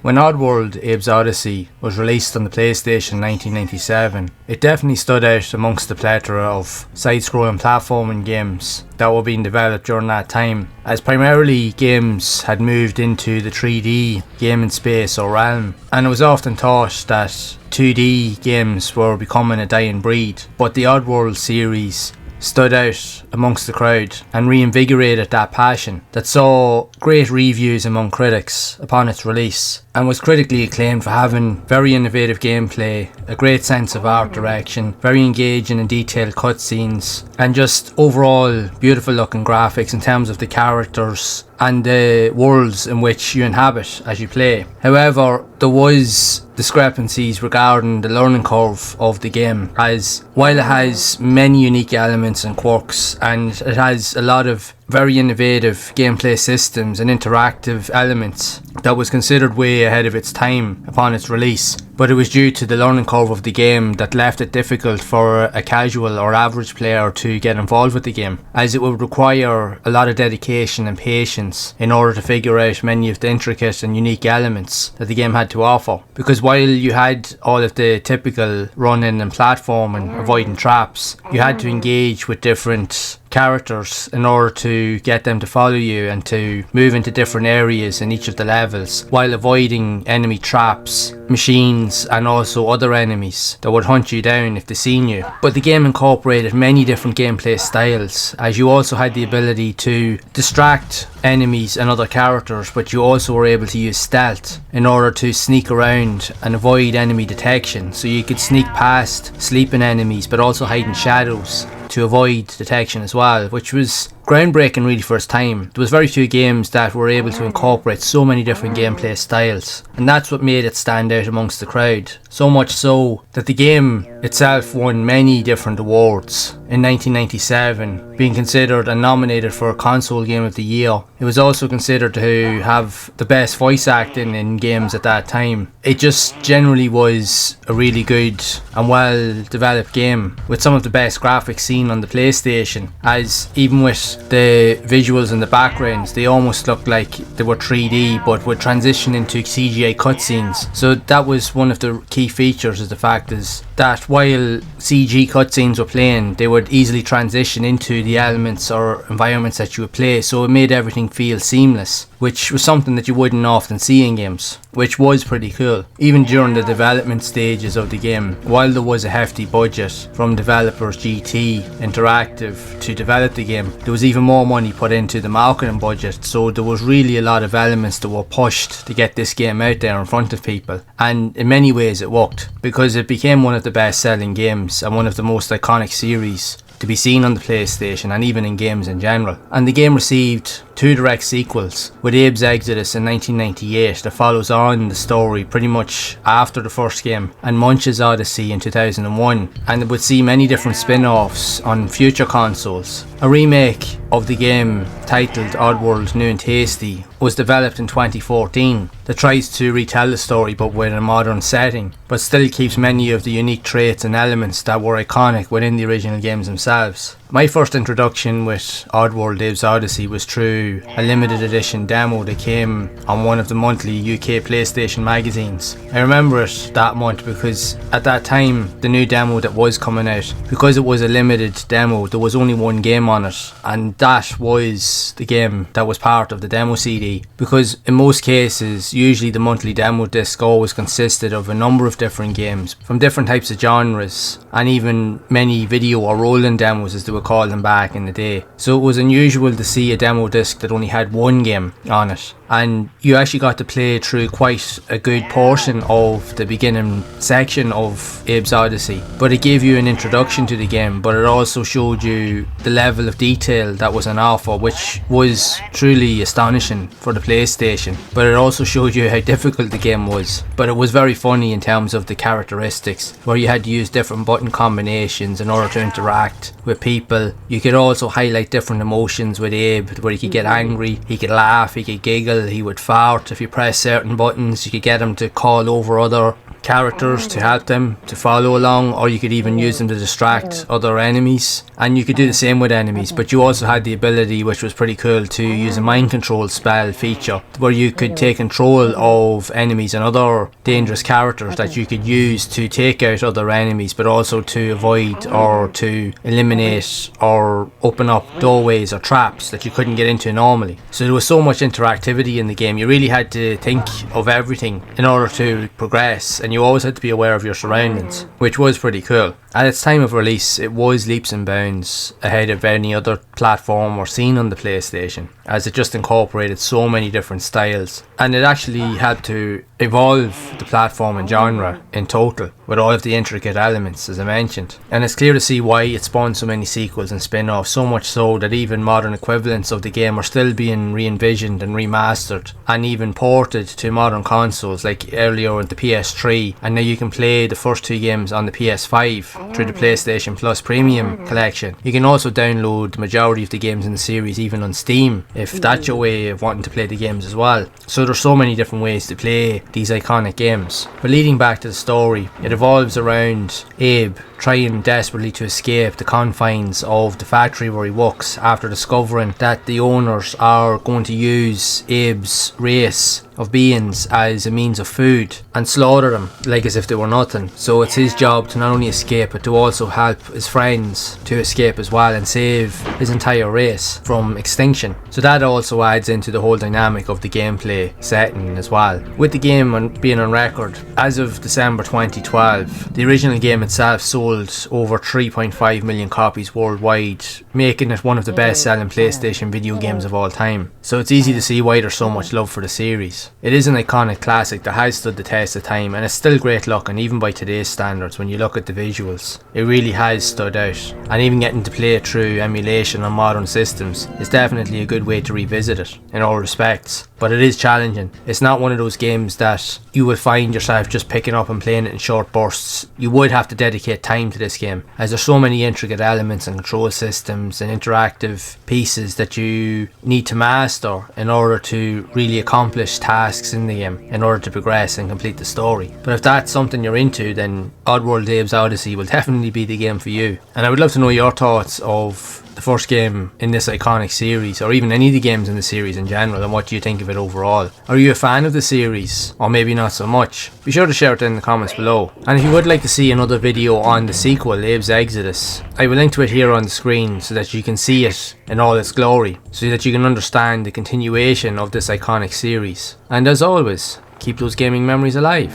When Oddworld Abe's Oddysee was released on the PlayStation in 1997, it definitely stood out amongst the plethora of side-scrolling platforming games that were being developed during that time, as primarily games had moved into the 3D gaming space or realm, and it was often thought that 2D games were becoming a dying breed, but the Oddworld series stood out amongst the crowd and reinvigorated that passion that saw great reviews among critics upon its release, and was critically acclaimed for having very innovative gameplay, a great sense of art direction, very engaging and detailed cutscenes, and just overall beautiful looking graphics in terms of the characters and the worlds in which you inhabit as you play. However, there was discrepancies regarding the learning curve of the game, as while it has many unique elements and quirks, and it has a lot of very innovative gameplay systems and interactive elements that was considered way ahead of its time upon its release, but it was due to the learning curve of the game that left it difficult for a casual or average player to get involved with the game, as it would require a lot of dedication and patience in order to figure out many of the intricate and unique elements that the game had to offer. Because while you had all of the typical running and platforming, avoiding traps, you had to engage with different characters in order to get them to follow you and to move into different areas in each of the levels, while avoiding enemy traps, machines, and also other enemies that would hunt you down if they seen you. But the game incorporated many different gameplay styles, as you also had the ability to distract enemies and other characters, but you also were able to use stealth in order to sneak around and avoid enemy detection. So you could sneak past sleeping enemies but also hide in shadows to avoid detection as well, which was groundbreaking really for its time. There was very few games that were able to incorporate so many different gameplay styles, and that's what made it stand out amongst the crowd. So much so that the game itself won many different awards. In 1997, being considered and nominated for Console Game of the Year. It was also considered to have the best voice acting in games at that time. It just generally was a really good and well developed game, with some of the best graphics seen on the PlayStation, as even with the visuals and the backgrounds, they almost looked like they were 3D but would transition into CGI cutscenes. So that was one of the key features, is the fact is that while CG cutscenes were playing, they would easily transition into the elements or environments that you would play, so it made everything feel seamless, which was something that you wouldn't often see in games, which was pretty cool. Even during the development stages of the game, while there was a hefty budget from developers GT Interactive to develop the game, there was even more money put into the marketing budget, so there was really a lot of elements that were pushed to get this game out there in front of people, and in many ways it worked, because it became one of the best selling games and one of the most iconic series to be seen on the PlayStation and even in games in general. And the game received 2 direct sequels, with Abe's Exodus in 1998 that follows on the story pretty much after the first game, and Munch's Oddysee in 2001, and it would see many different spin-offs on future consoles. A remake of the game titled Oddworld New and Tasty was developed in 2014 that tries to retell the story but with a modern setting, but still keeps many of the unique traits and elements that were iconic within the original games themselves. My first introduction with Oddworld Abe's Oddysee was through a limited edition demo that came on one of the monthly UK PlayStation magazines. I remember it that month because at that time, the new demo that was coming out, because it was a limited demo, there was only one game on it, and that was the game that was part of the demo CD. Because in most cases, usually the monthly demo disc always consisted of a number of different games from different types of genres, and even many video or rolling demos as they would call them back in the day. So it was unusual to see a demo disc that only had one game on it, and you actually got to play through quite a good portion of the beginning section of Abe's Oddysee. But it gave you an introduction to the game, but it also showed you the level of detail that was on offer, which was truly astonishing for the PlayStation. But it also showed you how difficult the game was, but it was very funny in terms of the characteristics, where you had to use different button combinations in order to interact with people. You could also highlight different emotions with Abe, where he could get angry, he could laugh, he could giggle, he would fart. If you press certain buttons, you could get him to call over other characters to help them to follow along, or you could even use them to distract other enemies. And you could do the same with enemies, but you also had the ability, which was pretty cool, to use a mind control spell feature where you could take control of enemies and other dangerous characters that you could use to take out other enemies, but also to avoid or to eliminate or open up doorways or traps that you couldn't get into normally. So there was so much interactivity in the game. You really had to think of everything in order to progress, and you always had to be aware of your surroundings, which was pretty cool. At its time of release, it was leaps and bounds ahead of any other platform or seen on the PlayStation, as it just incorporated so many different styles, and it actually helped to evolve the platform and genre in total with all of the intricate elements, as I mentioned. And it's clear to see why it spawned so many sequels and spin-offs, so much so that even modern equivalents of the game are still being re-envisioned and remastered and even ported to modern consoles, like earlier with the PS3, and now you can play the first two games on the PS5 through the PlayStation Plus Premium collection. You can also download the majority of the games in the series even on Steam, if that's your way of wanting to play the games as well. So there's so many different ways to play these iconic games. But leading back to the story, it evolves around Abe trying desperately to escape the confines of the factory where he works after discovering that the owners are going to use Abe's race of beings as a means of food and slaughter them like as if they were nothing. So it's his job to not only escape but to also help his friends to escape as well and save his entire race from extinction. So that also adds into the whole dynamic of the gameplay setting as well. With the game being on record, as of December 2012, the original game itself sold over 3.5 million copies worldwide, making it one of the best selling PlayStation video games of all time. So it's easy to see why there's so much love for the series. It is an iconic classic that has stood the test of time, and it's still great looking even by today's standards. When you look at the visuals, it really has stood out, and even getting to play it through emulation on modern systems is definitely a good way to revisit it in all respects. But it is challenging. It's not one of those games that you will find yourself just picking up and playing it in short bursts. You would have to dedicate time to this game, as there's so many intricate elements and control systems and interactive pieces that you need to master in order to really accomplish tasks in the game, in order to progress and complete the story. But if that's something you're into, then Oddworld Abe's Oddysee will definitely be the game for you. And I would love to know your thoughts of the first game in this iconic series, or even any of the games in the series in general, and what do you think of it overall? Are you a fan of the series, or maybe not so much? Be sure to share it in the comments below. And if you would like to see another video on the sequel, Abe's Exodus, I will link to it here on the screen so that you can see it in all its glory, so that you can understand the continuation of this iconic series. And as always, keep those gaming memories alive.